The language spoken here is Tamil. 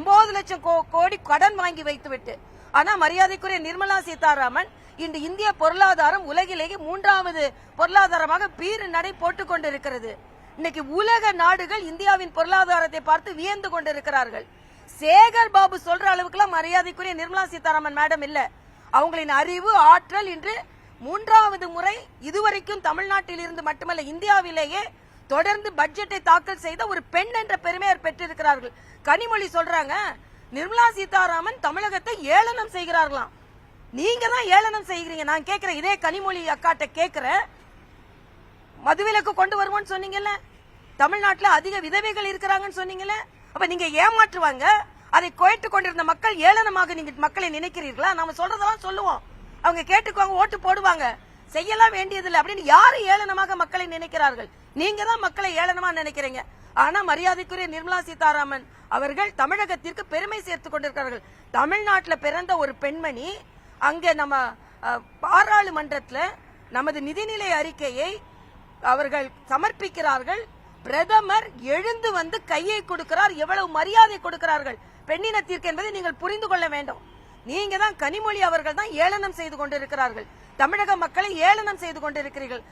9 லட்சம் கோடி கடன் வாங்கி வைத்துவிட்டு. ஆனா மரியாதைக்குரிய நிர்மலா சீதாராமன் இன்று இந்திய பொருளாதாரம் உலகிலேயே 3வது பொருளாதாரமாக பீறு நடை போட்டுக் கொண்டிருக்கிறது. இன்னைக்கு உலக நாடுகள் இந்தியாவின் பொருளாதாரத்தை பார்த்து வியந்து கொண்டிருக்கிறார்கள். சேகர் பாபு சொல்ற அளவுக்குலாம் மரியாதைக்குரிய நிர்மலா சீதாராமன் மேடம் இல்ல. அவங்களின் அறிவு ஆற்றல் இன்று 3வது முறை இதுவரைக்கும் தமிழ்நாட்டில் இருந்து மட்டுமல்ல இந்தியாவிலேயே தொடர்ந்து பட்ஜெட்டை தாக்கல் செய்த ஒரு பெண் என்ற பெருமையை பெற்றிருக்கிறார்கள். கனிமொழி சொல்றாங்க நிர்மலா சீதாராமன் தமிழகத்தை ஏளனம் செய்கிறார்களாம். நீங்க தான் ஏளனம் செய்கிறீங்க. நான் கேட்கிறேன், இதே கனிமொழி அக்காட்ட கேட்கிறேன், மதுவிலக்கு கொண்டு வருவோம்னு சொன்னீங்கல்ல, தமிழ்நாட்டில் அதிக விதவைகள் இருக்கிறாங்கன்னு சொன்னீங்கல்ல, அப்ப நீங்க ஏமாற்றுவாங்க. அதை கேட்டுக் கொண்டிருந்த மக்கள் ஏளனமாக நீங்க மக்களை நினைக்கிறீர்களா? நாம சொல்றதெல்லாம் சொல்லுவோம், அவங்க கேட்டுக்குவாங்க, ஓட்டு போடுவாங்க, செய்யலாம் வேண்டியதில்லை அப்படின்னு யாரு ஏளனமாக மக்களை நினைக்கிறார்கள்? நீங்க தான் மக்களை ஏளனமா நினைக்கிறீங்க. ஆனா மரியாதைக்குரிய நிர்மலா சீதாராமன் அவர்கள் தமிழகத்திற்கு பெருமை சேர்த்துக் கொண்டிருக்கிறார்கள். தமிழ்நாட்டில் பிறந்த ஒரு பெண்மணி அங்கே நம்ம பாராளுமன்றத்தில் நமது நிதிநிலை அறிக்கையை அவர்கள் சமர்ப்பிக்கிறார்கள். பிரதமர் எழுந்து வந்து கையை கொடுக்கிறார். எவ்வளவு மரியாதை கொடுக்கிறார்கள் பெண்ணினத்திற்கு என்பதை நீங்கள் புரிந்து கொள்ள வேண்டும். நீங்க தான் கனிமொழி அவர்கள் தான் ஏளனம் செய்து கொண்டிருக்கிறார்கள். தமிழக மக்களை ஏளனம் செய்து கொண்டிருக்கிறீர்கள்.